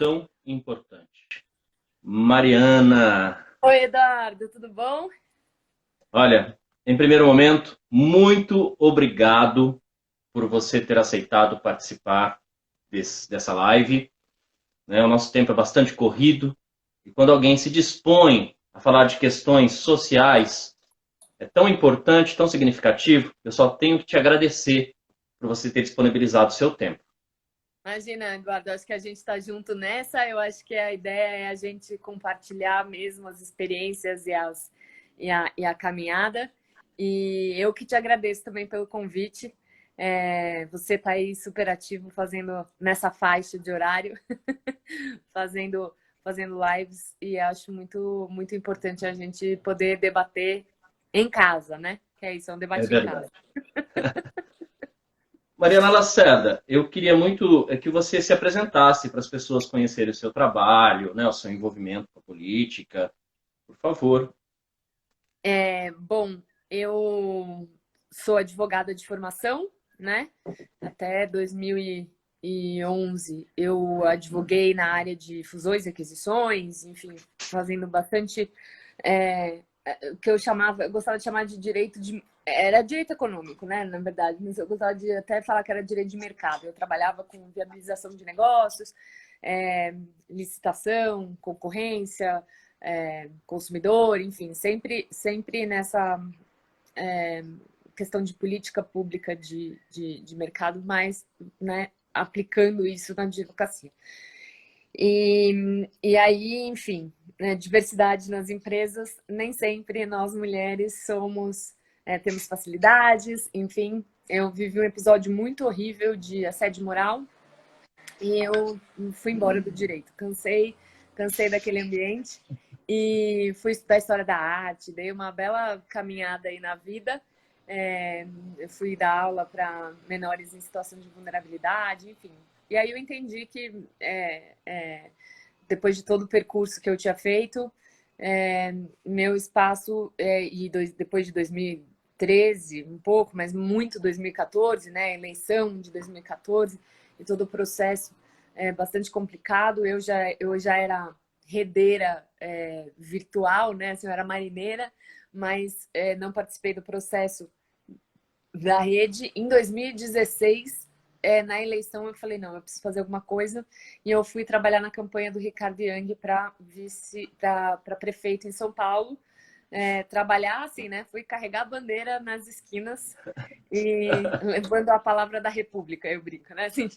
tão importante. Mariana, Oi, Eduardo, tudo bom? olha, em primeiro momento, muito obrigado por você ter aceitado participar dessa live, né? O nosso tempo é bastante corrido e quando alguém se dispõe a falar de questões sociais, é tão importante, tão significativo, eu só tenho que te agradecer por você ter disponibilizado o seu tempo. Imagina, Eduardo, acho que a gente está junto nessa. Eu acho que a ideia é a gente compartilhar mesmo as experiências e a caminhada. E eu que te agradeço também pelo convite. Você está aí super ativo fazendo nessa faixa de horário, fazendo, fazendo lives, e acho muito importante a gente poder debater em casa, né? Que é isso, é um É debate em verdade. casa. Mariana Lacerda, eu queria muito que você se apresentasse para as pessoas conhecerem o seu trabalho, né, o seu envolvimento com a política, por favor. Bom, eu sou advogada de formação, né? Até 2011 eu advoguei na área de fusões e aquisições, enfim, fazendo bastante o que eu gostava de chamar de direito de. Era direito econômico, né? Na verdade, mas eu gostava de até falar que era direito de mercado. Eu trabalhava com viabilização de negócios, é, licitação, concorrência, consumidor, enfim, sempre nessa questão de política pública de mercado, mas né, aplicando isso na advocacia. E aí, enfim, né, diversidade nas empresas, nem sempre nós mulheres temos facilidades, enfim. Eu vivi um episódio muito horrível de assédio moral e eu fui embora do direito. Cansei daquele ambiente e fui estudar história da arte, dei uma bela caminhada aí na vida. Eu fui dar aula para menores em situação de vulnerabilidade, enfim. E aí eu entendi que depois de todo o percurso que eu tinha feito, meu espaço, depois de 2013, um pouco, mas muito 2014, né, eleição de 2014, e todo o processo bastante complicado, eu já era redeira virtual, né, assim, eu era marineira, mas não participei do processo da rede. Em 2016, na eleição, eu falei, não, eu preciso fazer alguma coisa. E eu fui trabalhar na campanha do Ricardo Young para prefeito em São Paulo. Trabalhar assim, né? Fui carregar a bandeira nas esquinas e levando a palavra da República, eu brinco, né? Assim,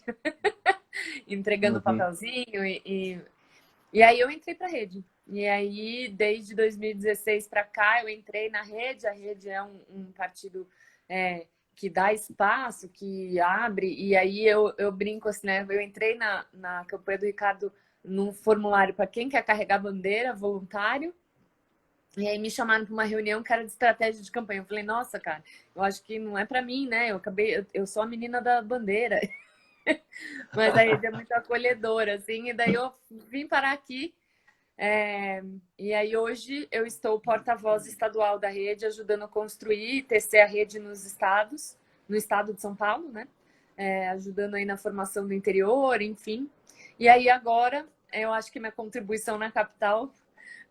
entregando Uhum. papelzinho e aí eu entrei para a rede. E aí, desde 2016 para cá, eu entrei na rede. A rede é um partido que dá espaço, que abre. E aí eu brinco assim, né? Eu entrei na campanha do Ricardo num formulário para quem quer carregar bandeira, voluntário. E aí me chamaram para uma reunião que era de estratégia de campanha. Eu falei, nossa, cara, eu acho que não é para mim, né? Eu sou a menina da bandeira. Mas a rede é muito acolhedora, assim. E daí eu vim parar aqui. E aí hoje eu estou porta-voz estadual da rede, ajudando a construir e tecer a rede nos estados, no estado de São Paulo, né? Ajudando aí na formação do interior, enfim. E aí agora eu acho que minha contribuição na capital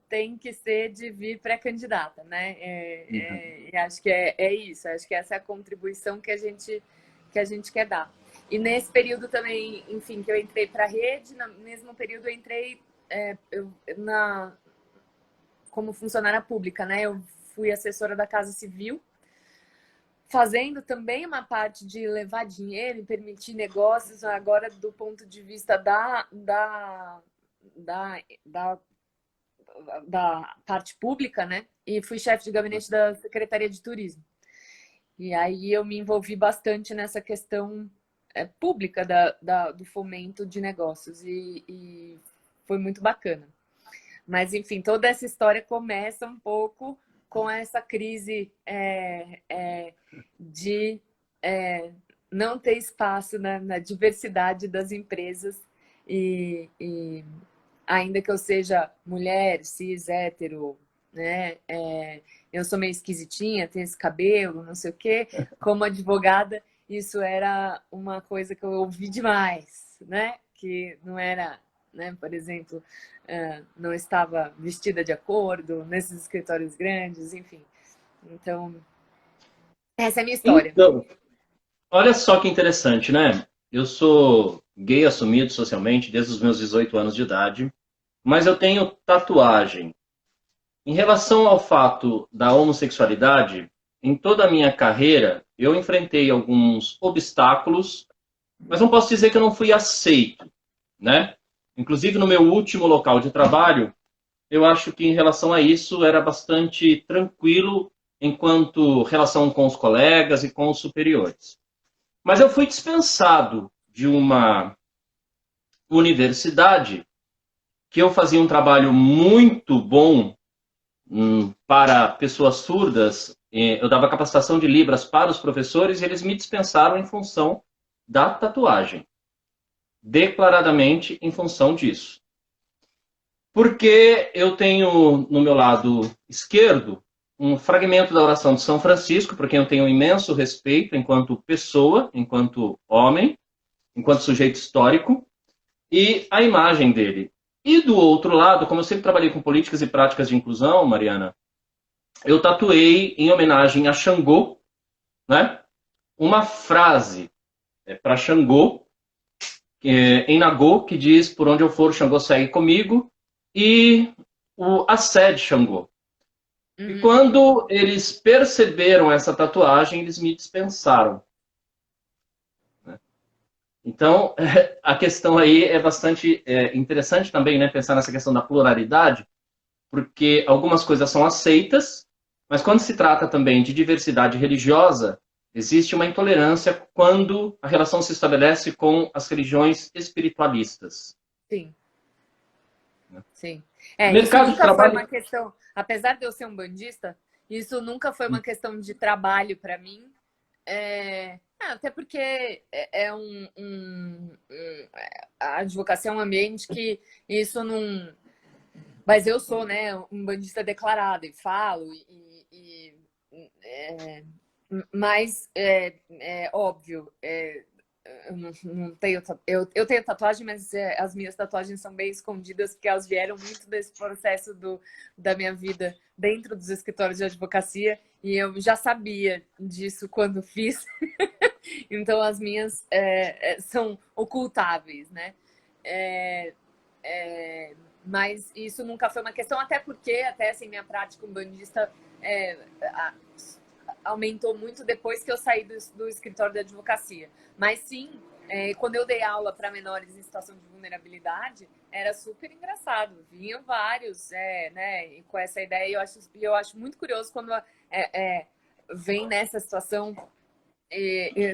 tem que ser de vir pré-candidata, né? Uhum. E acho que é isso, acho que essa é a contribuição que a gente quer dar. E nesse período também, enfim, que eu entrei para a rede, no mesmo período eu entrei como funcionária pública, né? Eu fui assessora da Casa Civil, fazendo também uma parte de levar dinheiro e permitir negócios, agora do ponto de vista da, da parte pública, né? E fui chefe de gabinete da Secretaria de Turismo. E aí eu me envolvi bastante nessa questão pública do fomento de negócios e foi muito bacana. Mas, enfim, toda essa história começa um pouco com essa crise de não ter espaço na diversidade das empresas e ainda que eu seja mulher, cis, hétero, né? Eu sou meio esquisitinha, tenho esse cabelo, não sei o quê. Como advogada, isso era uma coisa que eu ouvi demais, né? Que não era. né? Por exemplo, não estava vestida de acordo nesses escritórios grandes, enfim. Então, essa é a minha história. Então, olha só que interessante, né? Eu sou gay assumido socialmente desde os meus 18 anos de idade, mas eu tenho tatuagem. Em relação ao fato da homossexualidade, em toda a minha carreira, eu enfrentei alguns obstáculos, mas não posso dizer que eu não fui aceito, né? Inclusive, no meu último local de trabalho, eu acho que em relação a isso era bastante tranquilo enquanto relação com os colegas e com os superiores. Mas eu fui dispensado de uma universidade que eu fazia um trabalho muito bom para pessoas surdas. Eu dava capacitação de Libras para os professores e eles me dispensaram em função da tatuagem. Declaradamente em função disso. Porque eu tenho no meu lado esquerdo um fragmento da oração de São Francisco, por quem eu tenho um imenso respeito enquanto pessoa, enquanto homem, enquanto sujeito histórico, e a imagem dele. E do outro lado, como eu sempre trabalhei com políticas e práticas de inclusão, Mariana, eu tatuei em homenagem a Xangô, né, uma frase para Xangô, em Nagô, que diz: por onde eu for, Xangô segue comigo, e a sede Xangô. E quando eles perceberam essa tatuagem, eles me dispensaram. Então, a questão aí é bastante interessante também, né, pensar nessa questão da pluralidade, porque algumas coisas são aceitas, mas quando se trata também de diversidade religiosa, existe uma intolerância quando a relação se estabelece com as religiões espiritualistas. Sim. Sim. Isso Mercado de nunca foi trabalho. uma questão, apesar de eu ser um bandista, isso nunca foi uma questão de trabalho para mim. Até porque a advocacia é um ambiente que isso não. Mas eu sou, né, um bandista declarado e falo, mas é óbvio, eu não tenho, eu tenho tatuagem, mas as minhas tatuagens são bem escondidas, porque elas vieram muito desse processo da minha vida dentro dos escritórios de advocacia, e eu já sabia disso quando fiz. Então as minhas são ocultáveis, né? Mas isso nunca foi uma questão, até porque, até assim, minha prática umbandista aumentou muito depois que eu saí do escritório da advocacia. Mas sim, quando eu dei aula para menores em situação de vulnerabilidade, era super engraçado. Vinham vários, né? E com essa ideia, eu acho muito curioso quando vem nessa situação.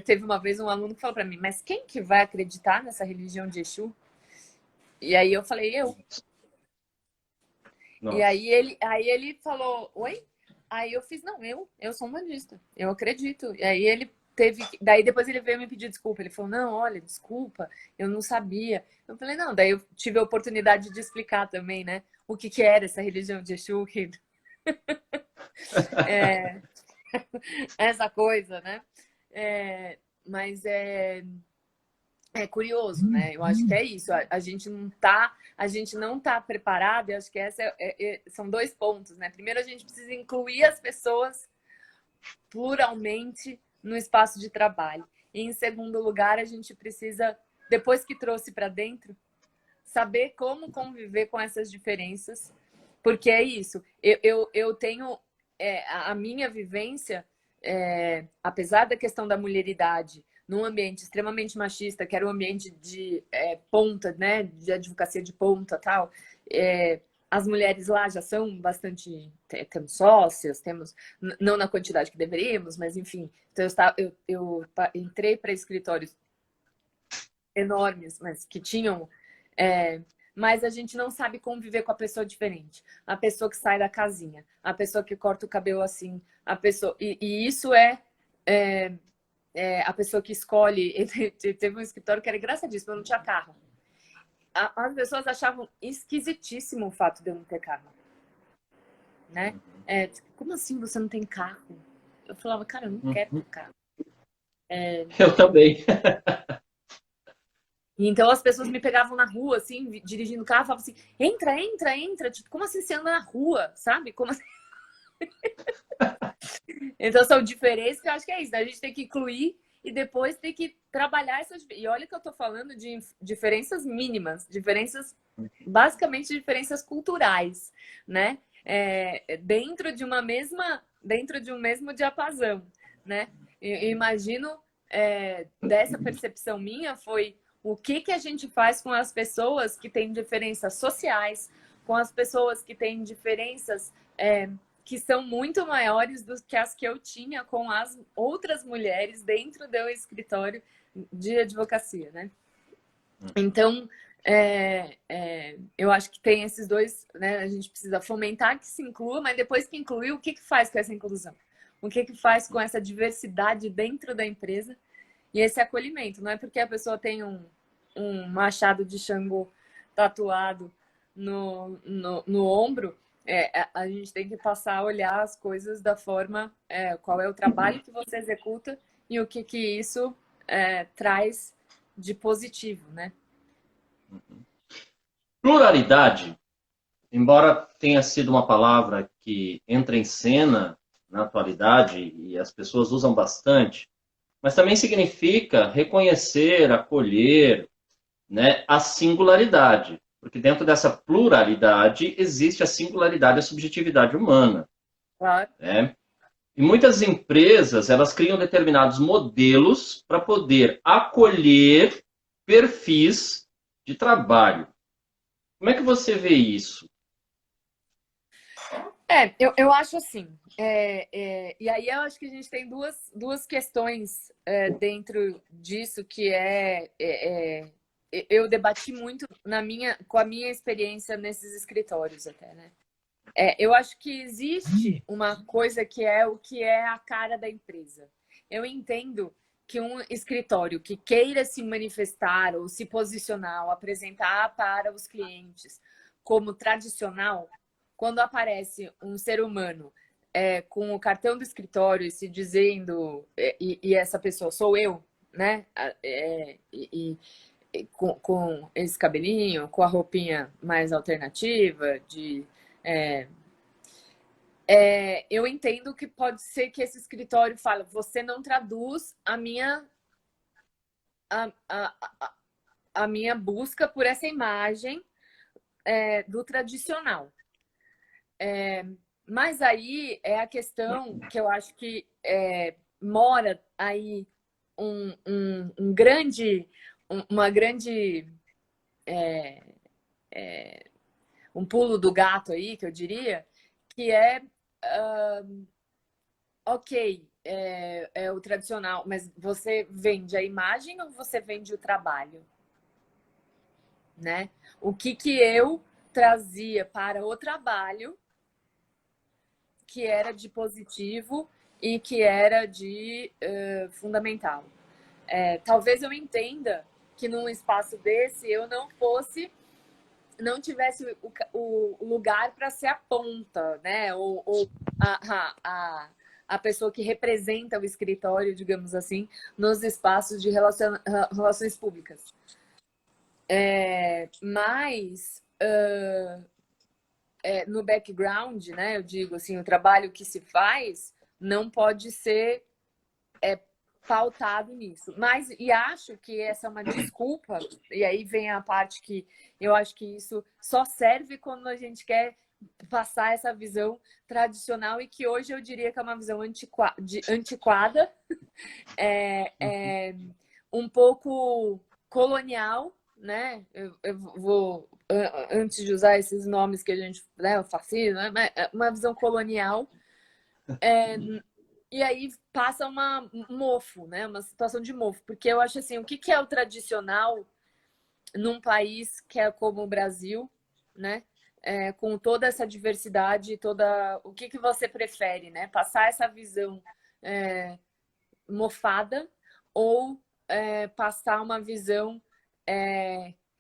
Teve uma vez um aluno que falou para mim: mas quem que vai acreditar nessa religião de Exu? E aí eu falei: eu. Nossa. E aí ele falou: oi? Aí eu fiz: não, eu sou umbandista, eu acredito. E aí ele daí depois ele veio me pedir desculpa. Ele falou: não, olha, desculpa, eu não sabia. Eu falei: não, daí eu tive a oportunidade de explicar também, né, o que era essa religião de Exu, essa coisa, né? Mas é curioso, né? Eu acho que é isso. A gente não tá preparado. E acho que são dois pontos, né? Primeiro, a gente precisa incluir as pessoas pluralmente no espaço de trabalho. E em segundo lugar, a gente precisa, depois que trouxe para dentro, saber como conviver com essas diferenças, porque é isso. Eu tenho a minha vivência, apesar da questão da mulheridade, num ambiente extremamente machista, que era um ambiente de ponta, né, de advocacia de ponta, tal. As mulheres lá já são bastante, temos sócias, temos, não na quantidade que deveríamos, mas enfim. Então eu entrei para escritórios enormes, mas que tinham, mas a gente não sabe conviver com a pessoa diferente, a pessoa que sai da casinha, a pessoa que corta o cabelo assim, a pessoa, e isso a pessoa que escolhe. Teve um escritório que era engraçadíssimo, eu não tinha carro. As pessoas achavam esquisitíssimo o fato de eu não ter carro, né? Como assim você não tem carro? Eu falava: cara, eu não quero ter carro. Eu também. E então as pessoas me pegavam na rua, assim, dirigindo o carro, falavam assim, entra, entra, entra. Tipo, como assim você anda na rua, sabe? Como assim? Então são diferenças que eu acho que é isso, né? A gente tem que incluir e depois tem que trabalhar essas. E olha que eu tô falando de diferenças mínimas, diferenças, basicamente diferenças culturais, né? Dentro de um mesmo diapasão, né? Eu imagino dessa percepção minha foi o que que a gente faz com as pessoas que têm diferenças sociais, com as pessoas que têm diferenças que são muito maiores do que as que eu tinha com as outras mulheres dentro do escritório de advocacia, né? Então, eu acho que tem esses dois, né? A gente precisa fomentar que se inclua, mas depois que incluir, o que que faz com essa inclusão? O que que faz com essa diversidade dentro da empresa e esse acolhimento? Não é porque a pessoa tem um machado de Xangô tatuado no ombro, a gente tem que passar a olhar as coisas da forma, qual é o trabalho que você executa e o que que isso traz de positivo, né? Pluralidade, embora tenha sido uma palavra que entra em cena na atualidade e as pessoas usam bastante, mas também significa reconhecer, acolher, né, a singularidade, porque dentro dessa pluralidade existe a singularidade, a subjetividade humana, Claro. né? E muitas empresas, elas criam determinados modelos para poder acolher perfis de trabalho. Como é que você vê isso? Eu acho assim. E aí eu acho que a gente tem duas questões dentro disso que eu debati muito com a minha experiência nesses escritórios até, né? Eu acho que existe uma coisa que é o que é a cara da empresa. Eu entendo que um escritório que queira se manifestar ou se posicionar ou apresentar para os clientes como tradicional, quando aparece um ser humano com o cartão do escritório se dizendo, e essa pessoa sou eu, né? Com esse cabelinho, com a roupinha mais alternativa, é, eu entendo que pode ser que esse escritório fale, você não traduz a, a, a minha busca por essa imagem do tradicional. Mas aí é a questão que eu acho que mora aí uma grande um pulo do gato aí, que eu diria, que ok, é o tradicional, mas você vende a imagem ou você vende o trabalho? Né? O que eu trazia para o trabalho que era de positivo e que era de fundamental. Talvez eu entenda que num espaço desse eu não tivesse o lugar para ser a ponta, né? Ou a pessoa que representa o escritório, digamos assim, nos espaços de relações públicas. Mas no background, né? Eu digo assim, o trabalho que se faz não pode ser pautado nisso. Mas, e acho que essa é uma desculpa, e aí vem a parte que eu acho que isso só serve quando a gente quer passar essa visão tradicional e que hoje eu diria que é uma visão antiquada, um pouco colonial, né? Eu vou, antes de usar esses nomes que a gente, né, o fascismo, né, uma visão colonial, e aí passa um mofo, né? Uma situação de mofo. Porque eu acho assim, o que é o tradicional num país que é como o Brasil, né? Com toda essa diversidade, o que você prefere, né? Passar essa visão mofada ou passar uma visão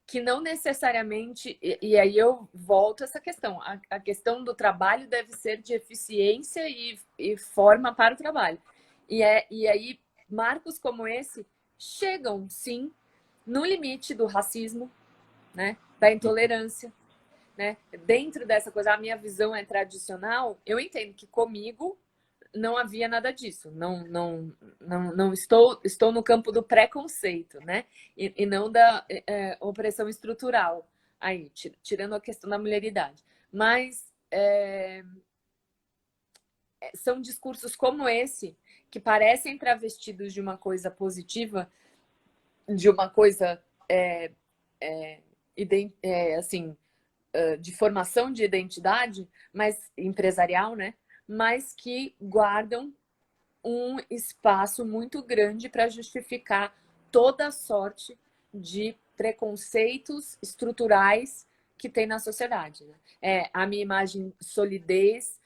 que não necessariamente. E aí eu volto a essa questão. A questão do trabalho deve ser de eficiência e forma para o trabalho. E aí, marcos como esse chegam, sim, no limite do racismo, né? Da intolerância, né? Dentro dessa coisa, a minha visão é tradicional, eu entendo que comigo não havia nada disso. Não estou no campo do preconceito, né? E não da opressão estrutural, aí, tirando a questão da mulheridade. Mas são discursos como esse que parecem travestidos de uma coisa positiva, de uma coisa assim, de formação de identidade, mas empresarial, né? Mas que guardam um espaço muito grande para justificar toda a sorte de preconceitos estruturais que tem na sociedade. Né? A minha imagem solidez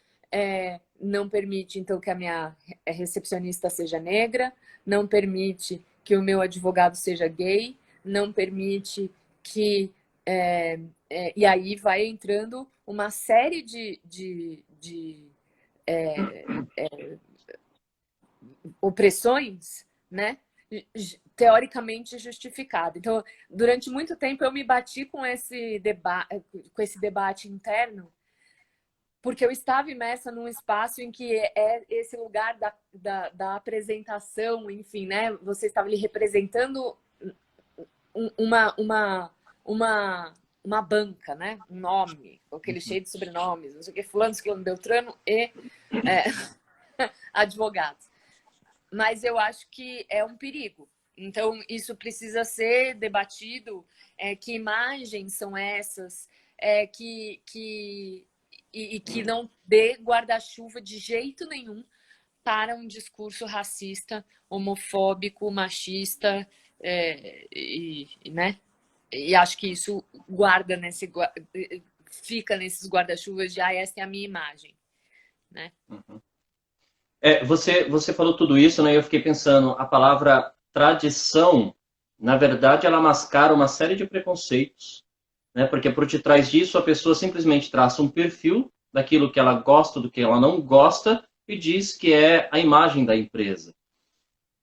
não permite, então, que a minha recepcionista seja negra, não permite que o meu advogado seja gay, não permite que... e aí vai entrando uma série de opressões, né? Teoricamente justificado. Então, durante muito tempo eu me bati com esse debate interno, porque eu estava imersa num espaço em que é esse lugar da apresentação, enfim, né? Você estava ali representando uma banca, né? Um nome, aquele cheio de sobrenomes, não sei o que, fulano, ciclano, beltrano e advogados. Mas eu acho que é um perigo. Então, isso precisa ser debatido. Que imagens são essas? Que não dê guarda-chuva de jeito nenhum para um discurso racista, homofóbico, machista, né? E acho que isso fica nesses guarda-chuvas de essa é a minha imagem, né? Uhum. Você falou tudo isso, né? Eu fiquei pensando, a palavra tradição, na verdade, ela mascara uma série de preconceitos, né? Porque por detrás disso a pessoa simplesmente traça um perfil daquilo que ela gosta, do que ela não gosta e diz que é a imagem da empresa.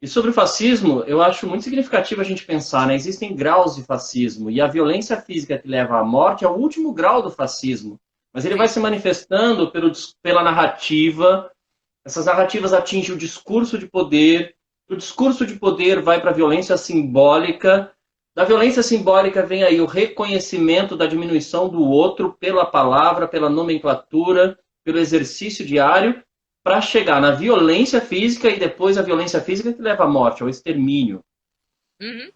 E sobre o fascismo, eu acho muito significativo a gente pensar, né? Existem graus de fascismo e a violência física que leva à morte é o último grau do fascismo, mas ele vai se manifestando pela narrativa. Essas narrativas atingem o discurso de poder vai para a violência simbólica, da violência simbólica vem aí o reconhecimento da diminuição do outro pela palavra, pela nomenclatura, pelo exercício diário, para chegar na violência física e depois a violência física que leva à morte, ao extermínio. Uhum.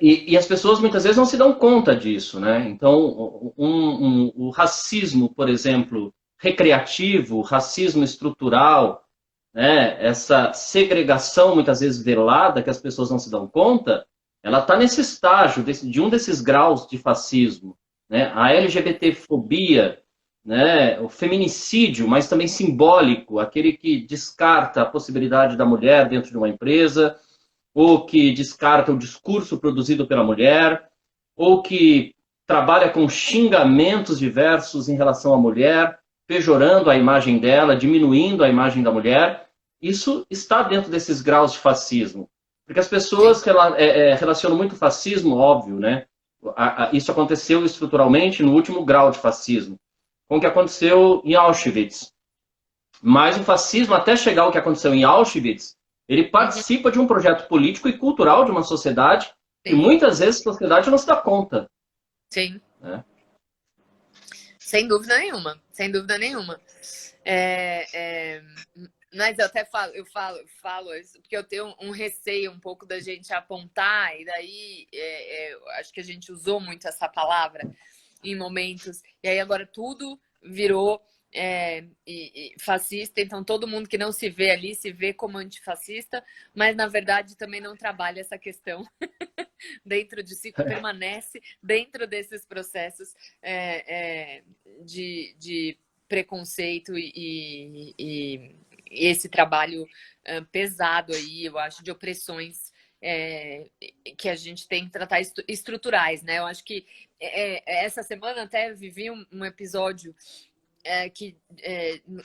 E as pessoas muitas vezes não se dão conta disso, né? Então, o racismo, por exemplo, recreativo, o racismo estrutural, né, essa segregação muitas vezes velada que as pessoas não se dão conta, ela está nesse estágio de um desses graus de fascismo, né? A LGBTfobia, né, o feminicídio, mas também simbólico, aquele que descarta a possibilidade da mulher dentro de uma empresa, ou que descarta o discurso produzido pela mulher, ou que trabalha com xingamentos diversos em relação à mulher, pejorando a imagem dela, diminuindo a imagem da mulher. Isso está dentro desses graus de fascismo. Porque as pessoas relacionam muito fascismo, óbvio, né? Isso aconteceu estruturalmente no último grau de fascismo, com o que aconteceu em Auschwitz. Mas o fascismo, até chegar ao que aconteceu em Auschwitz, ele participa de um projeto político e cultural de uma sociedade que muitas vezes a sociedade não se dá conta. Sim. Né? Sem dúvida nenhuma. Sem dúvida nenhuma. Mas eu até falo isso, porque eu tenho um receio um pouco da gente apontar, e daí acho que a gente usou muito essa palavra em momentos, e aí agora tudo virou fascista, então todo mundo que não se vê ali se vê como antifascista, mas na verdade também não trabalha essa questão dentro de si, permanece dentro desses processos de preconceito e esse trabalho pesado aí, eu acho, de opressões que a gente tem que tratar estruturais, né? Eu acho que essa semana até vivi um episódio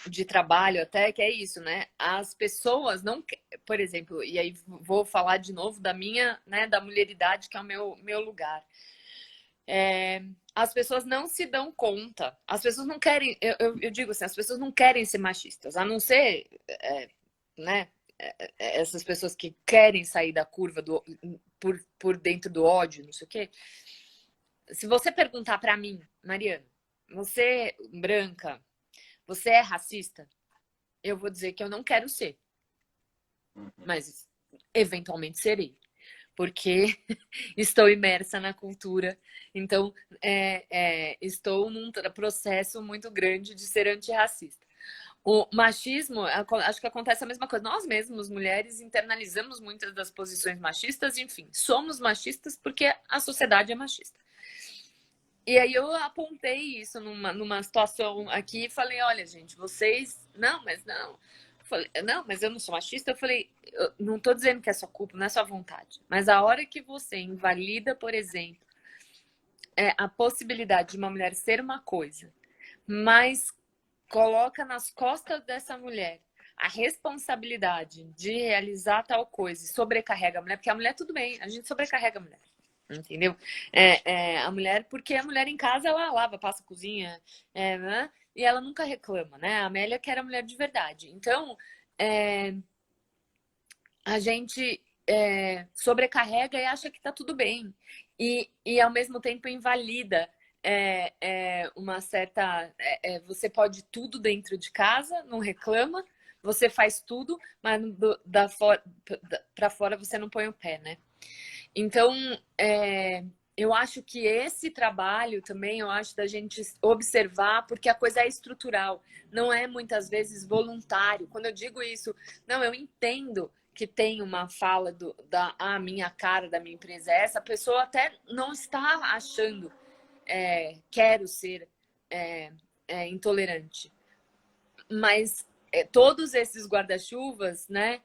de trabalho até, que é isso, né? As pessoas não, por exemplo, e aí vou falar de novo da minha, né, da mulheridade, que é o meu lugar. As pessoas não se dão conta, as pessoas não querem, eu digo assim, as pessoas não querem ser machistas, a não ser, né, essas pessoas que querem sair da curva por dentro do ódio, não sei o quê. Se você perguntar para mim, Mariana, você branca, você é racista? Eu vou dizer que eu não quero ser. Mas eventualmente serei. Porque estou imersa na cultura. Então, estou num processo muito grande de ser antirracista. O machismo, acho que acontece a mesma coisa. Nós mesmos, mulheres, internalizamos muitas das posições machistas. Enfim, somos machistas porque a sociedade é machista. E aí eu apontei isso numa situação aqui e falei, olha, gente, vocês... Não, mas não. Falei, não, mas eu não sou machista. Eu falei, eu não estou dizendo que é sua culpa, não é sua vontade. Mas a hora que você invalida, por exemplo, a possibilidade de uma mulher ser uma coisa, mas coloca nas costas dessa mulher a responsabilidade de realizar tal coisa e sobrecarrega a mulher, porque a mulher, tudo bem, a gente sobrecarrega a mulher. Entendeu? A mulher, porque a mulher em casa, ela lava, passa, cozinha, né? E ela nunca reclama, né? A Amélia que era mulher de verdade. Então, a gente sobrecarrega e acha que tá tudo bem. E ao mesmo tempo invalida uma certa... você pode tudo dentro de casa, não reclama, você faz tudo, mas pra fora você não põe o pé, né? Então, eu acho que esse trabalho também, eu acho da gente observar, porque a coisa é estrutural, não é muitas vezes voluntário. Quando eu digo isso, não, eu entendo que tem uma fala da minha cara da minha empresa é essa, a pessoa até não está achando quero ser intolerante. Mas todos esses guarda-chuvas, né,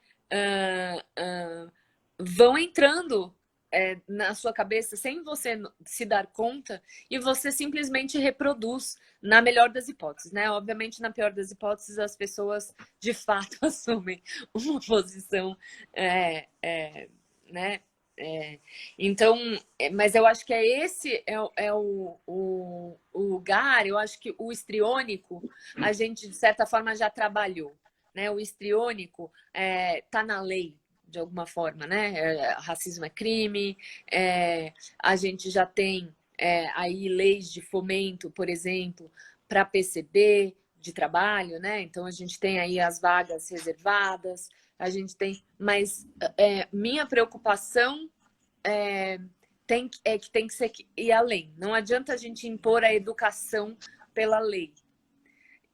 vão entrando na sua cabeça sem você se dar conta e você simplesmente reproduz na melhor das hipóteses, né? Obviamente, na pior das hipóteses, as pessoas de fato assumem uma posição, né? Então, mas eu acho que esse o lugar, eu acho que o histriônico a gente, de certa forma, já trabalhou, né? O histriônico tá na lei, de alguma forma, né? Racismo é crime, a gente já tem aí leis de fomento, por exemplo, para PCD de trabalho, né? Então a gente tem aí as vagas reservadas, a gente tem, mas minha preocupação que tem que ser ir além. Não adianta a gente impor a educação pela lei.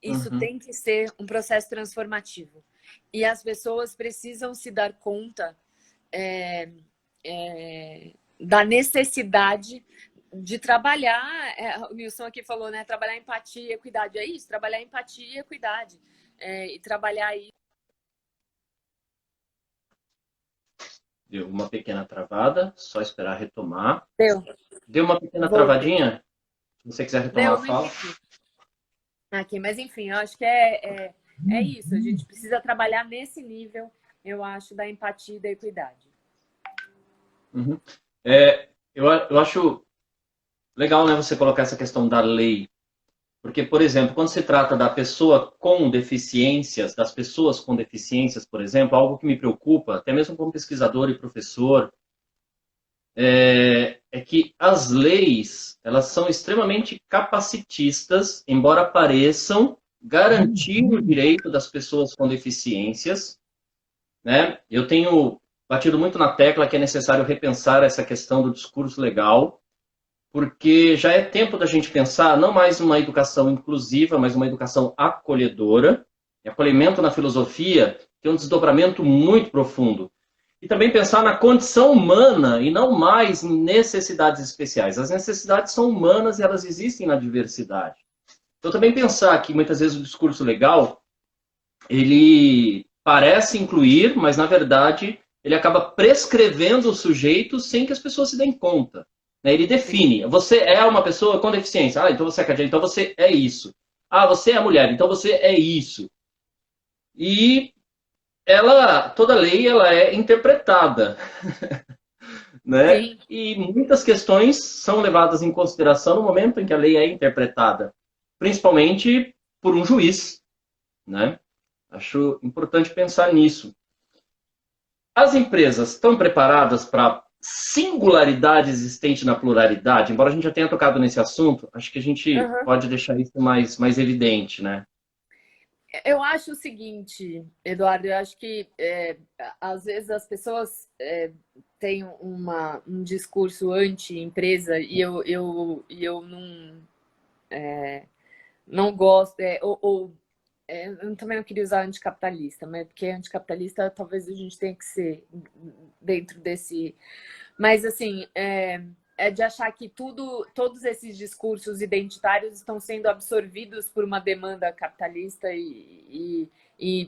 Isso tem que ser um processo transformativo. E as pessoas precisam se dar conta da necessidade de trabalhar. O Nilson aqui falou, né? Trabalhar empatia e equidade. É isso, trabalhar empatia e equidade. E trabalhar aí. Deu uma pequena travada, só esperar retomar. Deu uma pequena travadinha? Se você quiser retomar a fala. Aqui, mas enfim, eu acho que é isso. A gente precisa trabalhar nesse nível, eu acho, da empatia e da equidade. Eu acho legal, né, você colocar essa questão da lei. Porque, por exemplo, quando se trata da pessoa com deficiências, das pessoas com deficiências, por exemplo, algo que me preocupa, até mesmo como pesquisador e professor, é que as leis, elas são extremamente capacitistas, embora pareçam garantir o direito das pessoas com deficiências, né? Eu tenho batido muito na tecla que é necessário repensar essa questão do discurso legal, porque já é tempo da gente pensar não mais uma educação inclusiva, mas uma educação acolhedora. E acolhimento na filosofia tem um desdobramento muito profundo. E também pensar na condição humana e não mais em necessidades especiais. As necessidades são humanas e elas existem na diversidade. Então também pensar que muitas vezes o discurso legal, ele parece incluir, mas na verdade ele acaba prescrevendo o sujeito sem que as pessoas se deem conta. Ele define, você é uma pessoa com deficiência, então você é cadeira, então você é isso. Ah, você é mulher, então você é isso. E toda lei ela é interpretada, né? Sim. E muitas questões são levadas em consideração no momento em que a lei é interpretada, principalmente por um juiz, né? Acho importante pensar nisso. As empresas estão preparadas para a singularidade existente na pluralidade? Embora a gente já tenha tocado nesse assunto, acho que a gente Uhum. pode deixar isso mais evidente, né? Eu acho o seguinte, Eduardo, eu acho que às vezes as pessoas têm um discurso anti-empresa e eu não gosto, eu também não queria usar anticapitalista, mas porque anticapitalista talvez a gente tenha que ser dentro desse. Mas assim, é de achar que todos esses discursos identitários estão sendo absorvidos por uma demanda capitalista e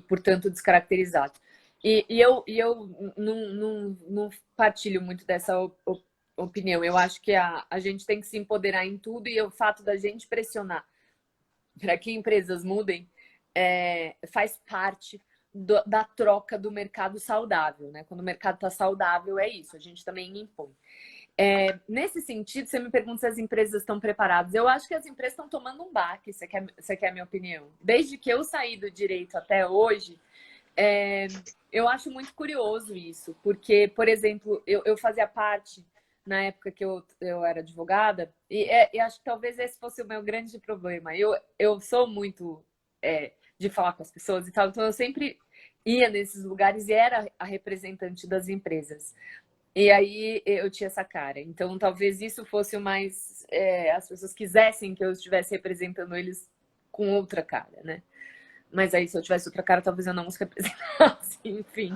portanto, descaracterizados. E eu não partilho muito dessa opinião. Eu acho que a gente tem que se empoderar em tudo e o fato da gente pressionar para que empresas mudem faz parte da troca do mercado saudável, né? Quando o mercado está saudável, é isso, a gente também impõe. Nesse sentido, você me pergunta se as empresas estão preparadas. Eu acho que as empresas estão tomando um baque, você quer a minha opinião. Desde que eu saí do direito até hoje, eu acho muito curioso isso, porque, por exemplo, eu fazia parte, na época que eu era advogada, e acho que talvez esse fosse o meu grande problema. Eu sou muito de falar com as pessoas e tal, então eu sempre ia nesses lugares e era a representante das empresas. E aí eu tinha essa cara. Então talvez isso fosse o mais. As pessoas quisessem que eu estivesse representando eles com outra cara, né? Mas aí, se eu tivesse outra cara, talvez eu não os representasse, enfim.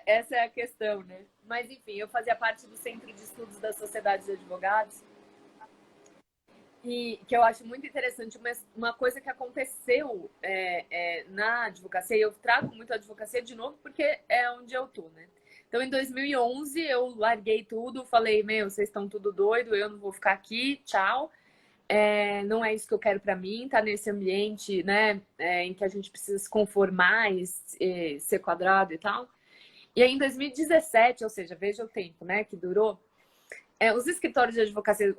Essa é a questão, né? Mas, enfim, eu fazia parte do Centro de Estudos da Sociedade de Advogados e que eu acho muito interessante, uma coisa que aconteceu na advocacia, e eu trago muito a advocacia de novo porque é onde eu tô, né? Então, em 2011, eu larguei tudo, falei, vocês estão tudo doido, eu não vou ficar aqui, tchau. Não é isso que eu quero para mim, tá nesse ambiente, né, em que a gente precisa se conformar e ser quadrado e tal. E aí, em 2017, ou seja, veja o tempo, né, que durou, os escritórios de advocacia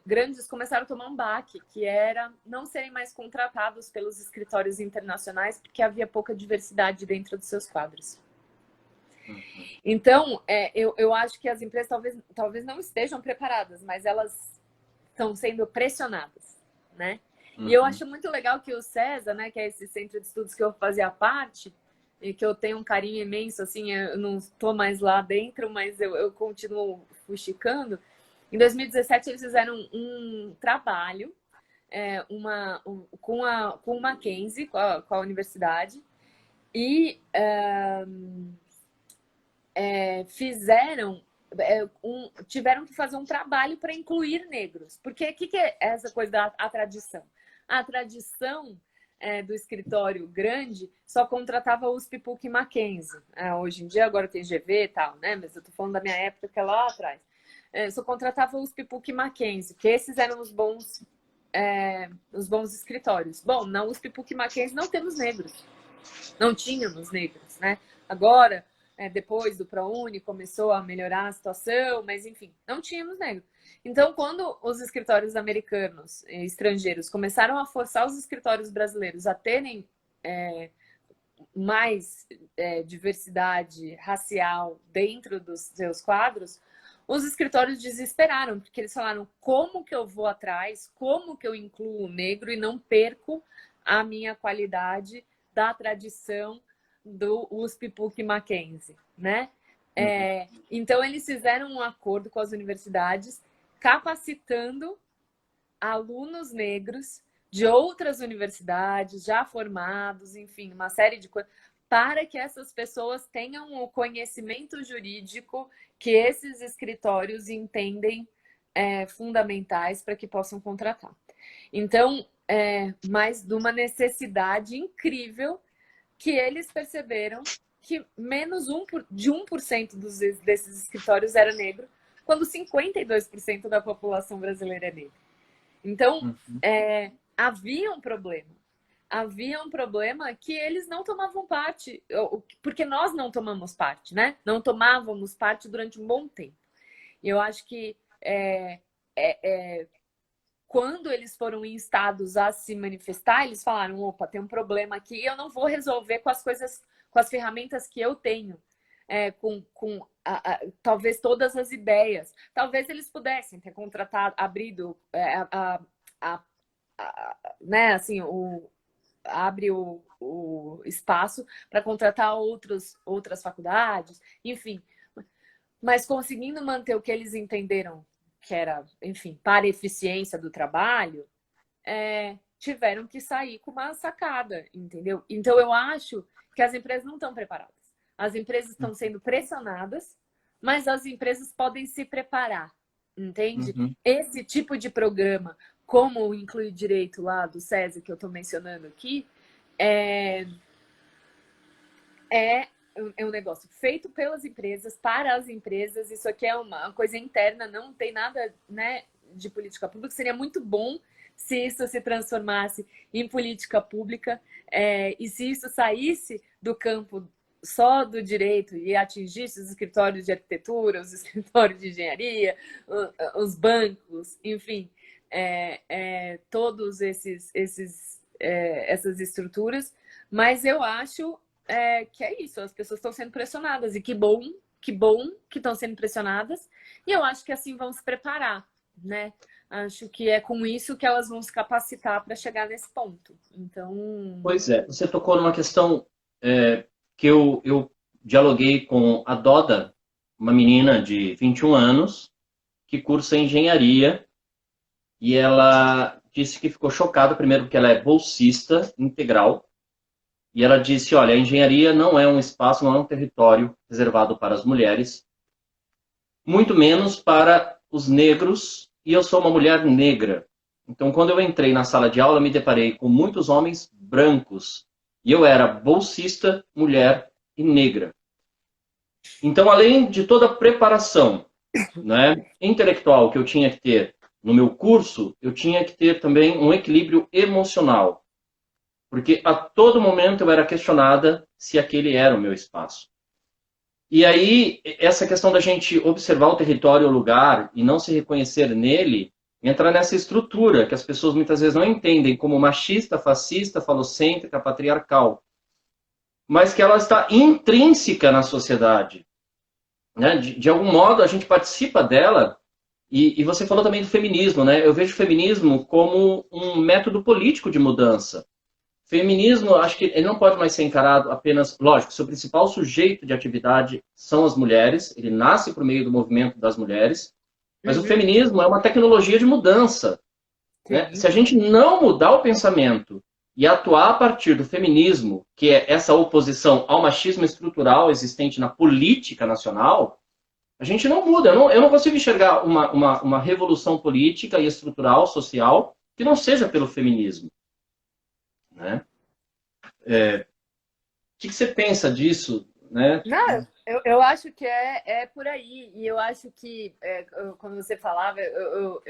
grandes começaram a tomar um baque, que era não serem mais contratados pelos escritórios internacionais porque havia pouca diversidade dentro dos seus quadros. Então, eu acho que as empresas talvez não estejam preparadas, mas elas estão sendo pressionadas, né? E eu acho muito legal que o César, né, que é esse centro de estudos que eu fazia parte, e que eu tenho um carinho imenso, assim, eu não estou mais lá dentro, mas eu continuo fuxicando. Em 2017, eles fizeram um trabalho com o Mackenzie, com a universidade, e tiveram que fazer um trabalho para incluir negros. Porque o que é essa coisa da tradição? A tradição do escritório grande só contratava USP, PUC e Mackenzie. Hoje em dia, agora tem GV e tal, né? Mas eu tô falando da minha época, que é lá atrás. Só contratava USP, PUC e Mackenzie, que esses eram os bons escritórios. Bom, na USP, PUC e Mackenzie não temos negros. Não tínhamos negros, né? Agora, depois do ProUni, começou a melhorar a situação, mas enfim, não tínhamos negros. Então, quando os escritórios americanos e estrangeiros começaram a forçar os escritórios brasileiros a terem mais diversidade racial dentro dos seus quadros, os escritórios desesperaram, porque eles falaram: como que eu vou atrás, como que eu incluo o negro e não perco a minha qualidade da tradição do USP, PUC e Mackenzie, né? Então, eles fizeram um acordo com as universidades, capacitando alunos negros de outras universidades, já formados, enfim, uma série de coisas, para que essas pessoas tenham o conhecimento jurídico que esses escritórios entendem fundamentais para que possam contratar. Então, mas de uma necessidade incrível que eles perceberam que menos de 1% desses escritórios era negro, quando 52% da população brasileira é negra. Então, havia um problema. Havia um problema que eles não tomavam parte, porque nós não tomamos parte, né? Não tomávamos parte durante um bom tempo. E eu acho que quando eles foram instados a se manifestar, eles falaram: opa, tem um problema aqui, eu não vou resolver com as coisas, com as ferramentas que eu tenho, talvez todas as ideias. Talvez eles pudessem ter contratado, abrido, né, assim, abre o espaço para contratar outras faculdades, enfim. Mas conseguindo manter o que eles entenderam que era, enfim, para a eficiência do trabalho, tiveram que sair com uma sacada, entendeu? Então, eu acho que as empresas não estão preparadas. As empresas estão sendo pressionadas, mas as empresas podem se preparar, entende? Uhum. Esse tipo de programa, como o Inclui Direito lá do SESI, que eu estou mencionando aqui, é um negócio feito pelas empresas, para as empresas. Isso aqui é uma coisa interna, não tem nada, né, de política pública. Seria muito bom se isso se transformasse em política pública, e se isso saísse do campo só do direito e atingisse os escritórios de arquitetura, os escritórios de engenharia, os bancos, enfim, todos essas estruturas. Mas eu acho que é isso, as pessoas estão sendo pressionadas, e que bom que estão sendo pressionadas, e eu acho que assim vão se preparar, né? Acho que é com isso que elas vão se capacitar para chegar nesse ponto. Então... Pois é, você tocou numa questão que eu dialoguei com a Doda, uma menina de 21 anos, que cursa engenharia, e ela disse que ficou chocada, primeiro porque ela é bolsista integral, e ela disse, olha, a engenharia não é um espaço, não é um território reservado para as mulheres, muito menos para os negros, e eu sou uma mulher negra. Então, quando eu entrei na sala de aula, me deparei com muitos homens brancos, e eu era bolsista, mulher e negra. Então, além de toda a preparação, né, intelectual que eu tinha que ter no meu curso, eu tinha que ter também um equilíbrio emocional. Porque a todo momento eu era questionada se aquele era o meu espaço. E aí, essa questão da gente observar o território, o lugar, e não se reconhecer nele, entra nessa estrutura que as pessoas muitas vezes não entendem como machista, fascista, falocêntrica, patriarcal, mas que ela está intrínseca na sociedade. Né? De algum modo, a gente participa dela, e você falou também do feminismo, né? Eu vejo o feminismo como um método político de mudança. Feminismo, acho que ele não pode mais ser encarado apenas... Lógico, seu principal sujeito de atividade são as mulheres, ele nasce por meio do movimento das mulheres, mas o feminismo é uma tecnologia de mudança. Né? Se a gente não mudar o pensamento e atuar a partir do feminismo, que é essa oposição ao machismo estrutural existente na política nacional, a gente não muda. Eu não consigo enxergar uma revolução política e estrutural, social, que não seja pelo feminismo. Né? O que você pensa disso? Né? Não, eu acho que é por aí. E eu acho que, quando você falava, eu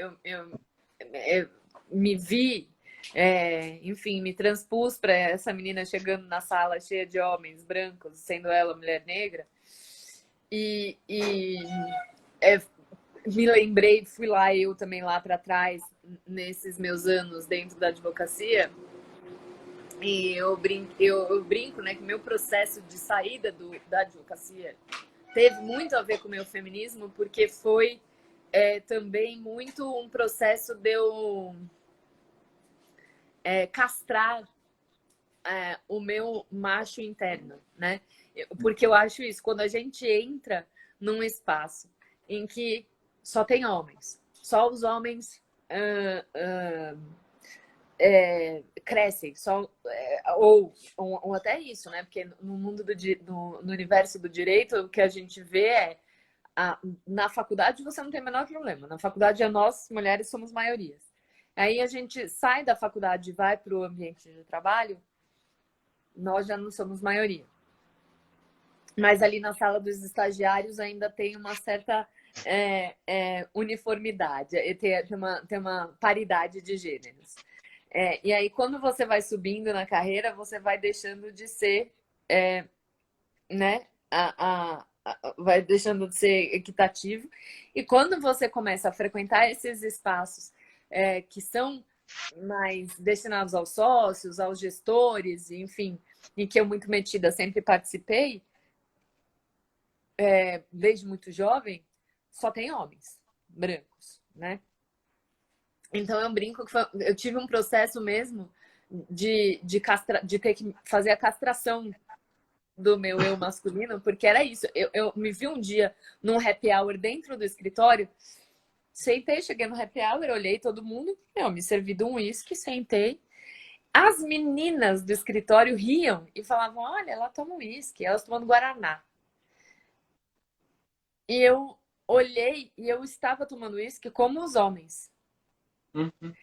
me vi, enfim, me transpus para essa menina chegando na sala cheia de homens brancos, sendo ela mulher negra. E me lembrei, fui lá, eu também lá para trás, nesses meus anos dentro da advocacia. E eu brinco, né, que meu processo de saída da advocacia teve muito a ver com o meu feminismo, porque foi também muito um processo de eu castrar o meu macho interno, né? Porque eu acho isso, quando a gente entra num espaço em que só tem homens, só os homens crescem, só, ou até isso, né? Porque no mundo no universo do direito, o que a gente vê na faculdade você não tem o menor problema. Na faculdade, nós, mulheres, somos maiorias. Aí a gente sai da faculdade e vai para o ambiente de trabalho, nós já não somos maioria. Mas ali na sala dos estagiários ainda tem uma certa uniformidade, tem uma paridade de gêneros. E aí, quando você vai subindo na carreira, você vai deixando de ser, né? Vai deixando de ser equitativo. E quando você começa a frequentar esses espaços que são mais destinados aos sócios, aos gestores, enfim, e que eu muito metida sempre participei, desde muito jovem, só tem homens brancos, né? Então eu brinco que eu tive um processo mesmo de ter que fazer a castração do meu eu masculino, porque era isso. Eu me vi um dia num happy hour dentro do escritório, sentei, cheguei no happy hour, olhei todo mundo, me servi de um uísque, sentei. As meninas do escritório riam e falavam, olha, ela toma uísque, elas tomando Guaraná. E eu olhei e eu estava tomando uísque como os homens. Uhum.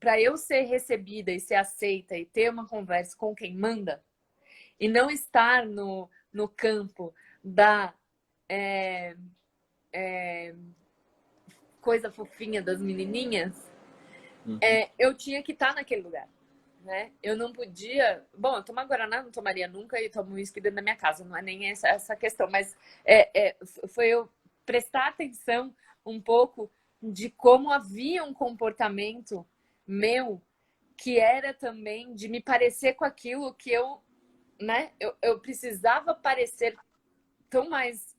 Para eu ser recebida e ser aceita e ter uma conversa com quem manda e não estar no campo da coisa fofinha das menininhas, eu tinha que estar naquele lugar, né? Eu não podia... Bom, eu tomar Guaraná não tomaria nunca e tomo uísque dentro da minha casa, não é nem essa questão, mas foi eu prestar atenção um pouco de como havia um comportamento meu que era também de me parecer com aquilo que né? Eu precisava parecer tão mais...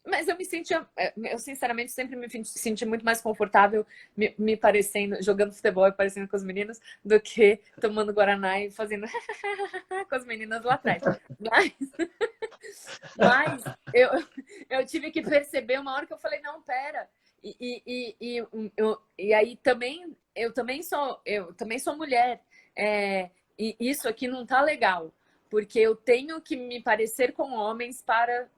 Mas eu me sentia... Eu, sinceramente, sempre me senti muito mais confortável me parecendo... Jogando futebol e parecendo com os meninos do que tomando Guaraná e fazendo com as meninas lá atrás. Mas eu tive que perceber uma hora que eu falei, não, pera... E aí também eu também sou mulher, e isso aqui não tá legal, porque eu tenho que me parecer com homens para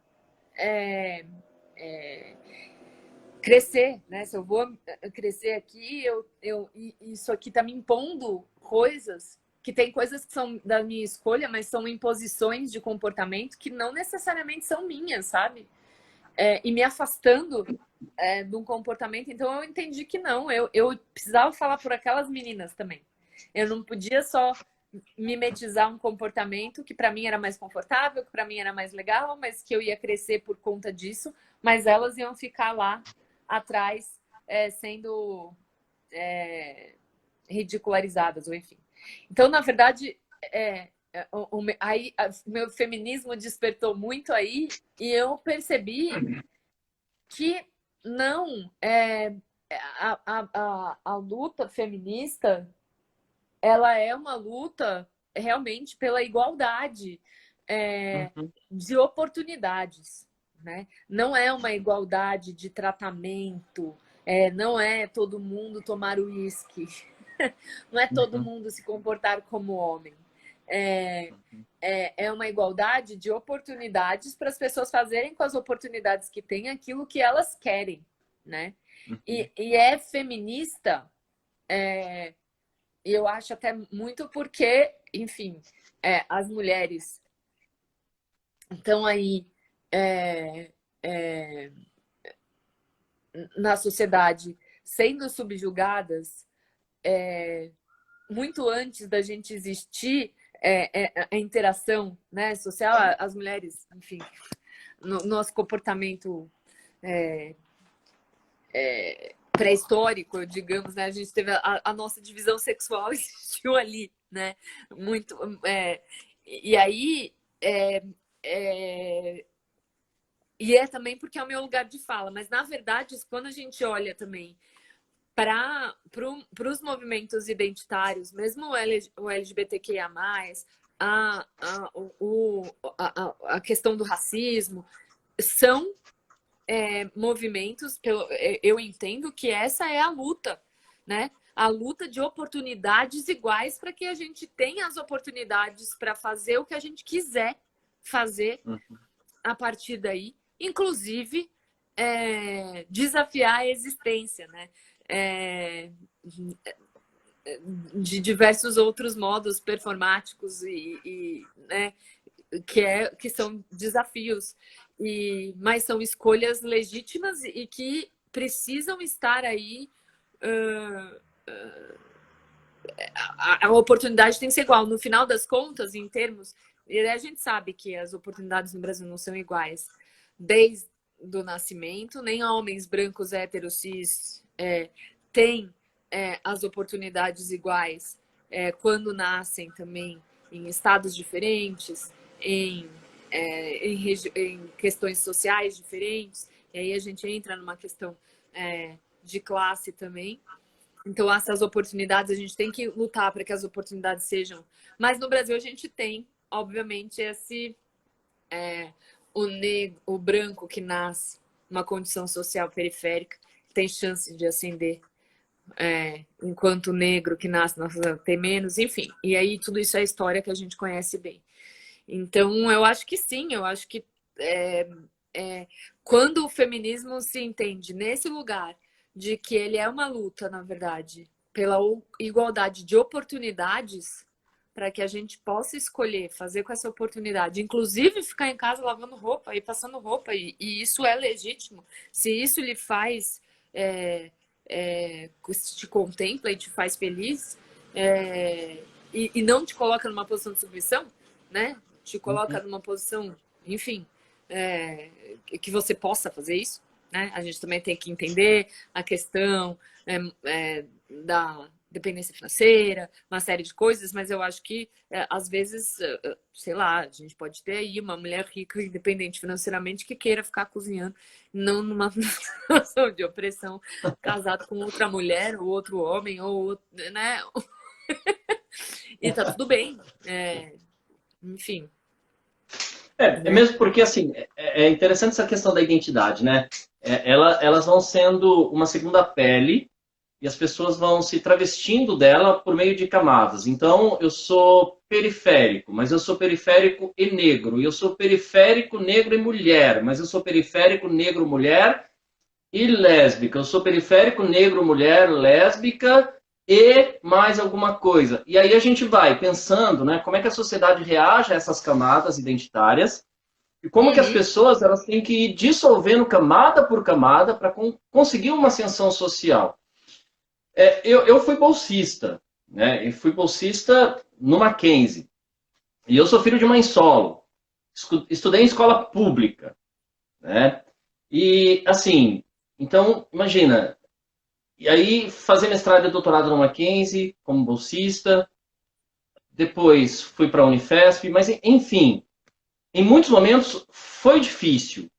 crescer, né? Se eu vou crescer aqui, isso aqui tá me impondo coisas que tem coisas que são da minha escolha, mas são imposições de comportamento que não necessariamente são minhas, sabe? E me afastando de um comportamento. Então eu entendi que não, eu precisava falar por aquelas meninas também. Eu não podia só mimetizar um comportamento que para mim era mais confortável, que para mim era mais legal, mas que eu ia crescer por conta disso, mas elas iam ficar lá atrás sendo ridicularizadas, ou enfim. Então, na verdade, o meu feminismo despertou muito aí e eu percebi que não, a luta feminista, ela é uma luta realmente pela igualdade de oportunidades, né? Não é uma igualdade de tratamento, não é todo mundo tomar uísque, não é todo mundo se comportar como homem. É uma igualdade de oportunidades para as pessoas fazerem com as oportunidades que têm aquilo que elas querem, né? E é feminista, eu acho até muito porque, enfim, as mulheres estão aí na sociedade sendo subjugadas muito antes da gente existir a interação, né, social. As mulheres, enfim, no nosso comportamento pré-histórico, digamos, né, a gente teve a nossa divisão sexual existiu ali, né, muito, e aí e também porque é o meu lugar de fala, mas na verdade quando a gente olha também para os movimentos identitários, mesmo o LGBTQIA+, a questão do racismo, são movimentos, eu entendo que essa é a luta, né? A luta de oportunidades iguais para que a gente tenha as oportunidades para fazer o que a gente quiser fazer a partir daí, inclusive desafiar a existência, né? De diversos outros modos performáticos né, que são desafios, mas são escolhas legítimas e que precisam estar aí a oportunidade tem que ser igual. No final das contas, em termos... E a gente sabe que as oportunidades no Brasil não são iguais desde o nascimento, nem homens brancos, héteros, cis têm as oportunidades iguais quando nascem também em estados diferentes, em questões sociais diferentes. E aí a gente entra numa questão de classe também. Então, essas oportunidades, a gente tem que lutar para que as oportunidades sejam... Mas no Brasil a gente tem, obviamente, o branco que nasce numa condição social periférica tem chance de ascender, enquanto o negro que nasce tem menos, enfim. E aí tudo isso é história que a gente conhece bem. Então, eu acho que sim, eu acho que quando o feminismo se entende nesse lugar de que ele é uma luta, na verdade, pela igualdade de oportunidades, para que a gente possa escolher fazer com essa oportunidade, inclusive ficar em casa lavando roupa e passando roupa, e isso é legítimo. Se isso lhe faz, te contempla e te faz feliz, e não te coloca numa posição de submissão, né? Te coloca numa posição, enfim, que você possa fazer isso, né? A gente também tem que entender a questão da dependência financeira, uma série de coisas, mas eu acho que às vezes, sei lá, a gente pode ter aí uma mulher rica, independente financeiramente, que queira ficar cozinhando, não numa situação de opressão, casado com outra mulher, ou outro homem, ou né? E tá tudo bem. Enfim. É mesmo porque, assim, é interessante essa questão da identidade, né? Elas vão sendo uma segunda pele e as pessoas vão se travestindo dela por meio de camadas. Então, eu sou periférico, mas eu sou periférico e negro. E eu sou periférico, negro e mulher, mas eu sou periférico, negro, mulher e lésbica. Eu sou periférico, negro, mulher, lésbica e mais alguma coisa. E aí a gente vai pensando, né, como é que a sociedade reage a essas camadas identitárias e como que as pessoas elas têm que ir dissolvendo camada por camada para conseguir uma ascensão social. Eu fui bolsista, né? Eu fui bolsista no Mackenzie. E eu sou filho de mãe solo. Estudei em escola pública, né? E, assim, então, imagina. E aí, fazer mestrado e doutorado no Mackenzie, como bolsista. Depois fui para a Unifesp. Mas, enfim, em muitos momentos foi difícil,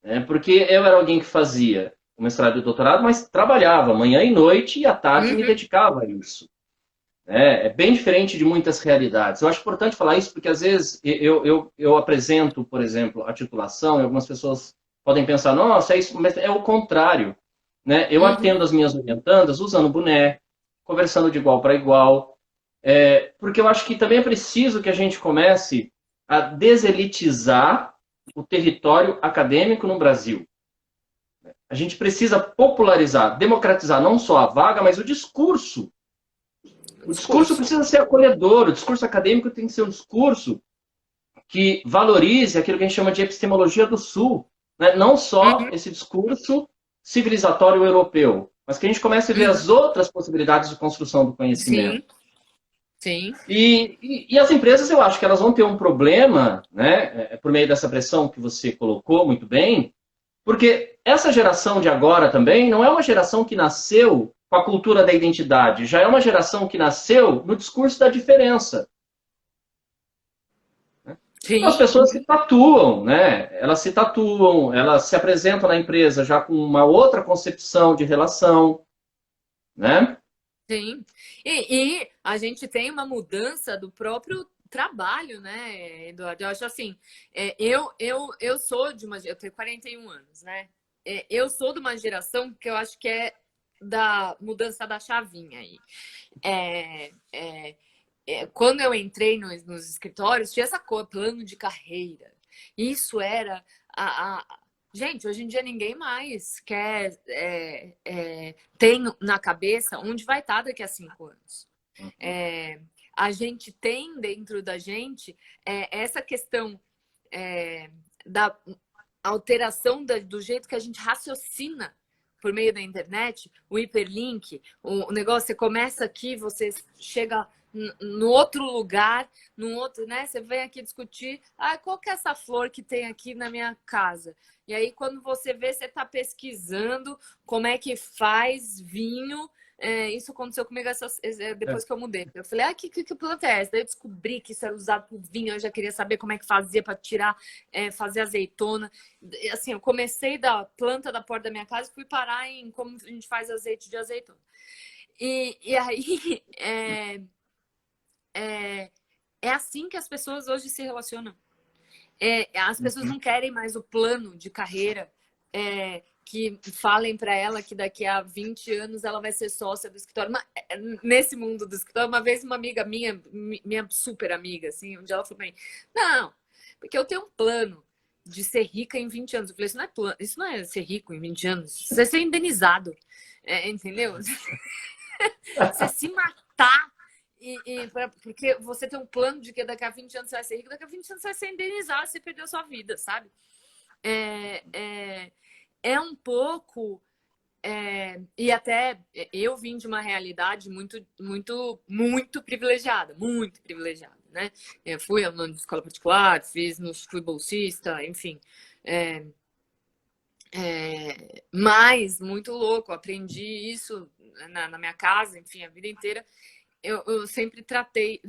né? Porque eu era alguém que fazia o mestrado e doutorado, mas trabalhava manhã e noite e à tarde me dedicava a isso. É bem diferente de muitas realidades. Eu acho importante falar isso porque, às vezes, eu apresento, por exemplo, a titulação e algumas pessoas podem pensar, nossa, é isso, mas é o contrário. Né? Eu atendo as minhas orientandas usando boné, conversando de igual para igual, porque eu acho que também é preciso que a gente comece a deselitizar o território acadêmico no Brasil. A gente precisa popularizar, democratizar não só a vaga, mas o discurso. O discurso precisa ser acolhedor, o discurso acadêmico tem que ser um discurso que valorize aquilo que a gente chama de epistemologia do Sul. Né? Não só esse discurso civilizatório europeu, mas que a gente comece a ver as outras possibilidades de construção do conhecimento. Sim. E as empresas, eu acho que elas vão ter um problema, né, por meio dessa pressão que você colocou muito bem, porque essa geração de agora também não é uma geração que nasceu com a cultura da identidade, já é uma geração que nasceu no discurso da diferença. Então, as pessoas se tatuam, né? Elas se tatuam, elas se apresentam na empresa já com uma outra concepção de relação, né? Sim. E a gente tem uma mudança do próprio trabalho, né, Eduardo? Eu acho assim, eu sou de uma... Eu tenho 41 anos, né? Eu sou de uma geração que eu acho que é da mudança da chavinha aí. Quando eu entrei nos escritórios, tinha essa coisa, plano de carreira. Isso era Gente, hoje em dia ninguém mais quer tem na cabeça onde vai estar daqui a 5 anos. A gente tem dentro da gente essa questão da alteração do jeito que a gente raciocina por meio da internet, o hiperlink, o negócio, você começa aqui, você chega no outro lugar, no outro, né? Você vem aqui discutir, qual que é essa flor que tem aqui na minha casa? E aí, quando você vê, você está pesquisando como é que faz vinho. Isso aconteceu comigo depois que eu mudei. Eu falei, que planta é essa? Daí eu descobri que isso era usado para vinho, eu já queria saber como é que fazia para tirar, fazer azeitona. Assim, eu comecei da planta da porta da minha casa e fui parar em como a gente faz azeite de azeitona. E aí, é assim que as pessoas hoje se relacionam. As pessoas não querem mais o plano de carreira que falem para ela que daqui a 20 anos ela vai ser sócia do escritório. Nesse mundo do escritório, uma vez uma amiga minha super amiga, assim, um dia ela falou para mim, não, porque eu tenho um plano de ser rica em 20 anos. Eu falei, isso não é ser rico em 20 anos, isso é ser indenizado. Entendeu? Você se matar porque você tem um plano de que daqui a 20 anos você vai ser rico, daqui a 20 anos você vai ser indenizado, você perdeu sua vida, sabe? É um pouco... e até eu vim de uma realidade muito, muito, muito privilegiada, né? Eu fui aluna de escola particular, fui bolsista, enfim. Mas muito louco, aprendi isso na minha casa, enfim, a vida inteira. Eu sempre tratei,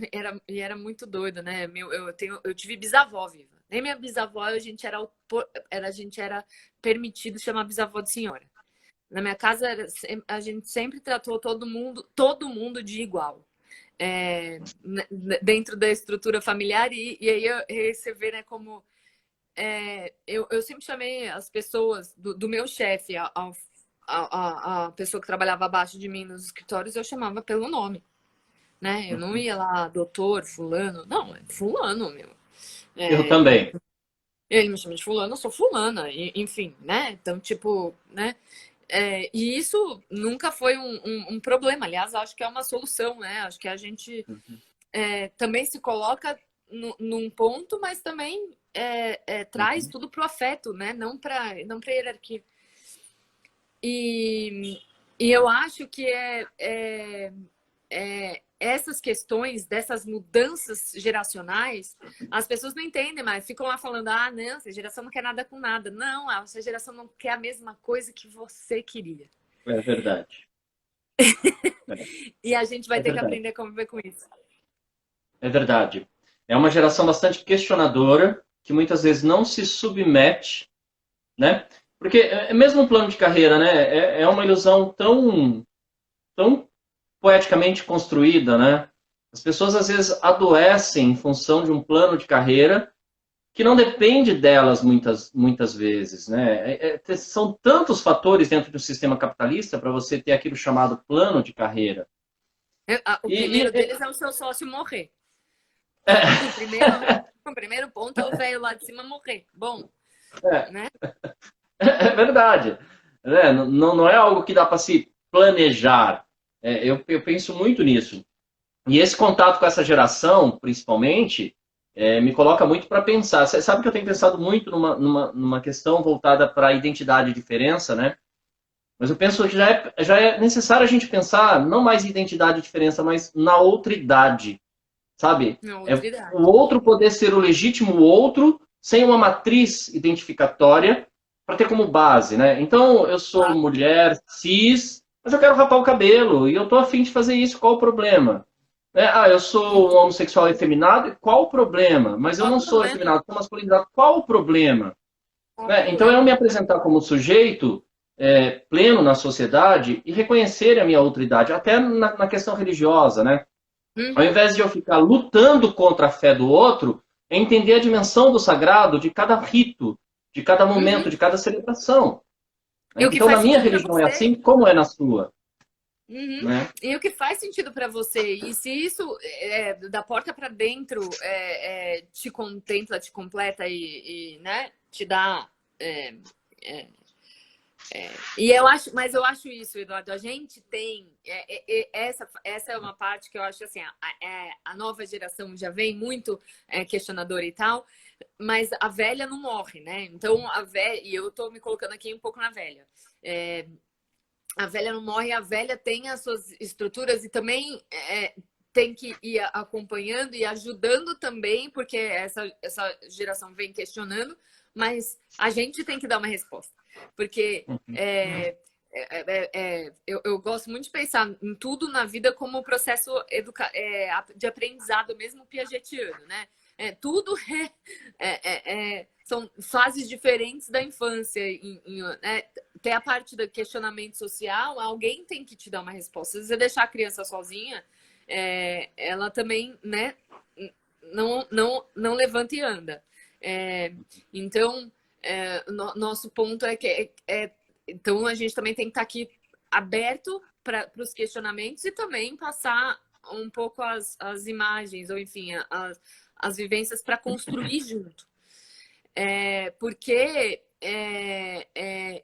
era muito doido, né? Eu tive bisavó viva. Nem minha bisavó, a gente era permitido chamar bisavó de senhora. Na minha casa, a gente sempre tratou todo mundo de igual. Dentro da estrutura familiar, e aí você vê, né, como eu sempre chamei as pessoas do meu chefe, a pessoa que trabalhava abaixo de mim nos escritórios, eu chamava pelo nome. Né? Eu não ia lá, doutor, fulano. Não, é fulano, meu. Eu também. Ele me chama de fulano, eu sou fulana. Enfim, né? Então, tipo, né? E isso nunca foi um problema. Aliás, acho que é uma solução, né? Acho que a gente também se coloca num ponto, mas também traz tudo pro afeto, né? Não para hierarquia. E eu acho que essas questões dessas mudanças geracionais, as pessoas não entendem mais, ficam lá falando, não, essa geração não quer nada com nada. Não, essa geração não quer a mesma coisa que você queria. É verdade. E a gente vai ter que aprender a conviver com isso. É verdade. É uma geração bastante questionadora, que muitas vezes não se submete, né? Porque mesmo um plano de carreira, né? É uma ilusão tão poeticamente construída, né? As pessoas às vezes adoecem em função de um plano de carreira que não depende delas muitas vezes, né? São tantos fatores dentro do sistema capitalista para você ter aquilo chamado plano de carreira. O primeiro deles é o seu sócio morrer. O primeiro ponto é o velho lá de cima morrer. Bom, né? É verdade. Não é algo que dá para se planejar. Eu penso muito nisso. E esse contato com essa geração, principalmente, me coloca muito para pensar. Você sabe que eu tenho pensado muito numa questão voltada para a identidade e diferença, né? Mas eu penso que já é necessário a gente pensar não mais em identidade e diferença, mas na outra idade, sabe? O outro poder ser o legítimo outro sem uma matriz identificatória para ter como base, né? Então, eu sou mulher, cis, mas eu quero rapar o cabelo e eu tô afim de fazer isso, qual o problema? Eu sou um homossexual efeminado, qual o problema? Mas eu não sou efeminado, sou masculinidade, qual o problema? Então, eu me apresentar como sujeito pleno na sociedade e reconhecer a minha outra idade, até na questão religiosa, né? Ao invés de eu ficar lutando contra a fé do outro, é entender a dimensão do sagrado de cada rito, de cada momento, de cada celebração. Então, na minha religião é assim, como é na sua? Né? E o que faz sentido para você? E se isso da porta para dentro te contempla, te completa e né, te dá mas eu acho isso, Eduardo. A gente tem essa é uma parte que eu acho assim, a nova geração já vem muito questionadora e tal, mas a velha não morre, né? Então a velha, e eu tô me colocando aqui um pouco na velha. a velha não morre, a velha tem as suas estruturas e também tem que ir acompanhando e ajudando também, porque essa geração vem questionando, mas a gente tem que dar uma resposta. Porque eu gosto muito de pensar em tudo na vida como processo de aprendizado, mesmo piagetiano, né? Tudo são fases diferentes da infância. Tem a parte do questionamento social, alguém tem que te dar uma resposta. Se você deixar a criança sozinha, ela também, né, não levanta e anda. Então, nosso ponto é que então a gente também tem que estar aqui aberto para os questionamentos e também passar um pouco as imagens, ou enfim, as vivências para construir junto. Porque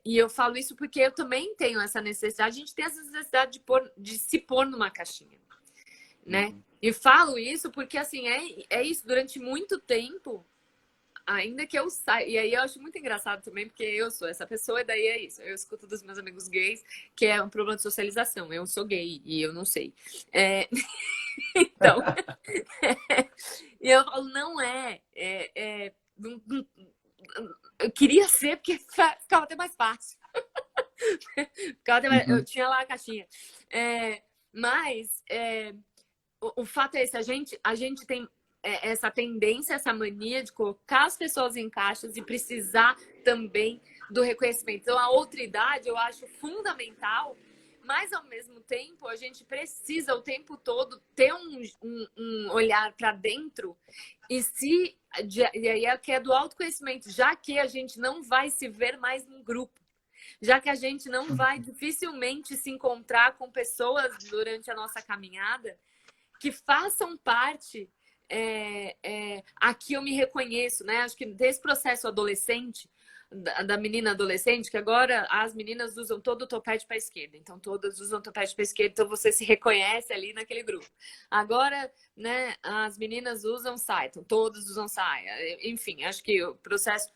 e eu falo isso porque eu também tenho essa necessidade, a gente tem essa necessidade de se pôr numa caixinha, né? E falo isso porque, assim, é isso, durante muito tempo, ainda que eu saia, e aí eu acho muito engraçado também, porque eu sou essa pessoa, e daí é isso, eu escuto dos meus amigos gays, que é um problema de socialização, eu sou gay, e eu não sei. Então, e eu falo, não eu queria ser, porque ficava até mais fácil. Eu tinha lá a caixinha. Mas o fato é esse, a gente tem essa tendência, essa mania de colocar as pessoas em caixas e precisar também do reconhecimento. Então, a outra idade eu acho fundamental, mas ao mesmo tempo a gente precisa o tempo todo ter um olhar para dentro e aí é que é do autoconhecimento, já que a gente não vai se ver mais num grupo, já que a gente não vai dificilmente se encontrar com pessoas durante a nossa caminhada que façam parte. Aqui eu me reconheço, né? Acho que desse processo adolescente, da menina adolescente, que agora as meninas usam todo o topete para a esquerda, então todas usam topete para a esquerda, então você se reconhece ali naquele grupo. Agora, né, as meninas usam saia, então todas usam saia. Enfim, acho que o processo...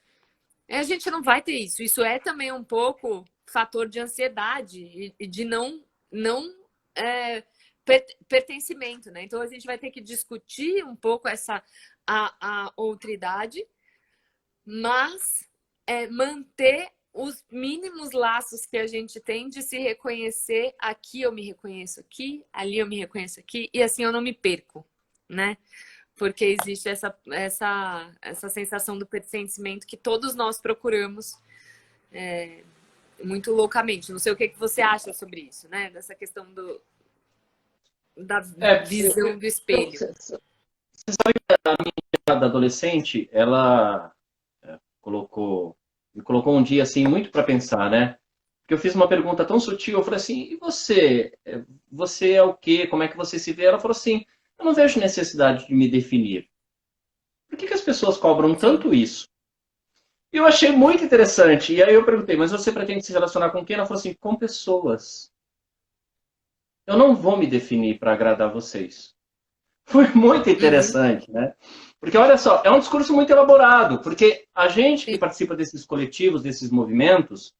A gente não vai ter isso. Isso é também um pouco fator de ansiedade e de não pertencimento, né? Então a gente vai ter que discutir um pouco a outra idade, mas manter os mínimos laços que a gente tem de se reconhecer. Aqui eu me reconheço aqui, ali eu me reconheço aqui, e assim eu não me perco, né? Porque existe essa sensação do pertencimento que todos nós procuramos muito loucamente. Não sei o que você acha sobre isso, né? Dessa questão da visão do espelho. Você sabe que a minha adolescente, ela me colocou um dia assim muito para pensar, né? Porque eu fiz uma pergunta tão sutil, eu falei assim, e você? Você é o quê? Como é que você se vê? Ela falou assim, eu não vejo necessidade de me definir. Por que as pessoas cobram tanto isso? E eu achei muito interessante. E aí eu perguntei, mas você pretende se relacionar com quem? Ela falou assim, com pessoas. Eu não vou me definir para agradar vocês. Foi muito interessante, né? Porque, olha só, é um discurso muito elaborado, porque a gente que participa desses coletivos, desses movimentos,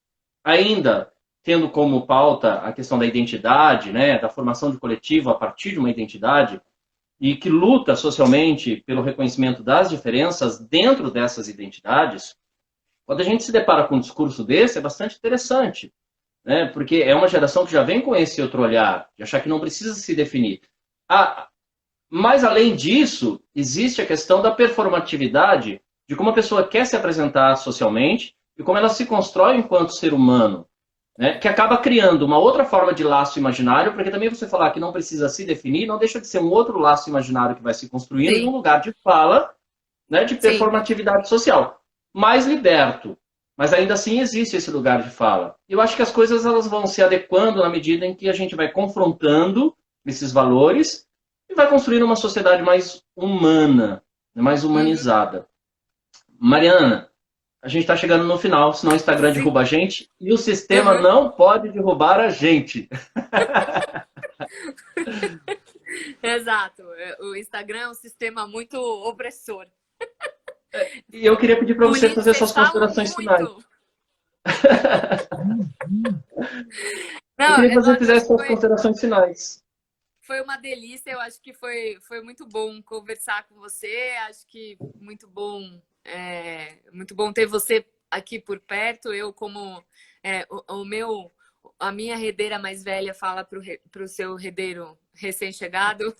ainda tendo como pauta a questão da identidade, né, da formação de coletivo a partir de uma identidade, e que luta socialmente pelo reconhecimento das diferenças dentro dessas identidades, quando a gente se depara com um discurso desse, é bastante interessante, né? Porque é uma geração que já vem com esse outro olhar, de achar que não precisa se definir. Mas, além disso, existe a questão da performatividade, de como a pessoa quer se apresentar socialmente e como ela se constrói enquanto ser humano, né? Que acaba criando uma outra forma de laço imaginário, porque também você falar que não precisa se definir, não deixa de ser um outro laço imaginário que vai se construindo em um lugar de fala, né, de performatividade social. Mais liberto, mas ainda assim existe esse lugar de fala. Eu acho que as coisas elas vão se adequando na medida em que a gente vai confrontando esses valores e vai construindo uma sociedade mais humana, mais humanizada. Mariana, a gente está chegando no final, senão o Instagram derruba a gente e o sistema não pode derrubar a gente. Exato. O Instagram é um sistema muito opressor. E eu queria pedir para você fazer suas considerações finais. Eu Não, queria que você Eduardo, acho fizesse que suas considerações finais. foi uma delícia. Eu acho que foi muito bom conversar com você. Acho que muito bom ter você aqui por perto. Eu, como a minha herdeira mais velha fala para o seu herdeiro recém-chegado,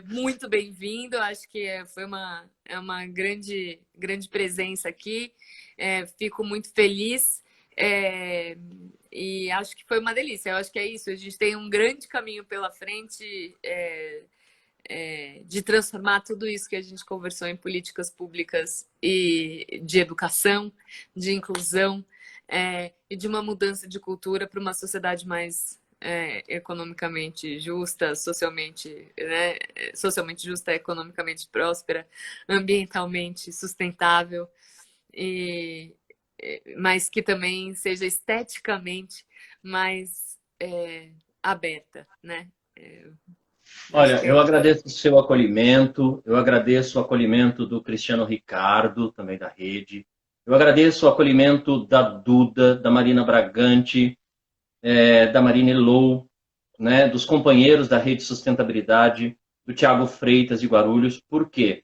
muito bem-vindo. Acho que é uma grande presença aqui. Fico muito feliz. E acho que foi uma delícia. Eu acho que é isso. A gente tem um grande caminho pela frente de transformar tudo isso que a gente conversou em políticas públicas e de educação, de inclusão e de uma mudança de cultura para uma sociedade mais economicamente justa, socialmente justa, economicamente próspera, ambientalmente sustentável e mas que também seja esteticamente mais aberta, né? Acho Olha, que é eu isso. agradeço o seu acolhimento, eu agradeço o acolhimento do Cristiano Ricardo, também da rede. Eu agradeço o acolhimento da Duda, da Marina Bragante, da Marina Elou, né, dos companheiros da Rede Sustentabilidade, do Tiago Freitas de Guarulhos. Por quê?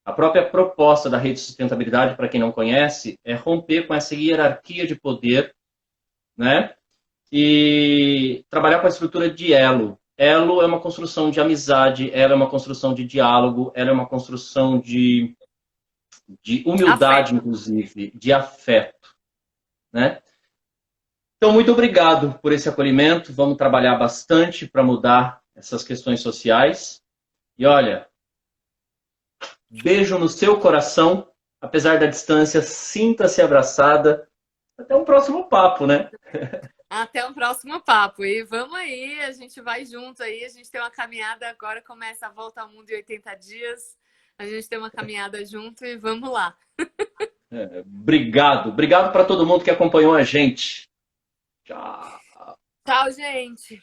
A própria proposta da Rede Sustentabilidade, para quem não conhece, é romper com essa hierarquia de poder, né, e trabalhar com a estrutura de elo. Elo é uma construção de amizade, ela é uma construção de diálogo, ela é uma construção de humildade, Afeto. inclusive, de afeto, né? Então, muito obrigado por esse acolhimento. Vamos trabalhar bastante para mudar essas questões sociais. E olha, beijo no seu coração, apesar da distância, sinta-se abraçada. Até um próximo papo, né? Até o próximo papo. E vamos aí, a gente vai junto aí. A gente tem uma caminhada agora, começa a volta ao mundo em 80 dias. A gente tem uma caminhada junto e vamos lá. Obrigado. Obrigado para todo mundo que acompanhou a gente. Tchau. Tchau, gente.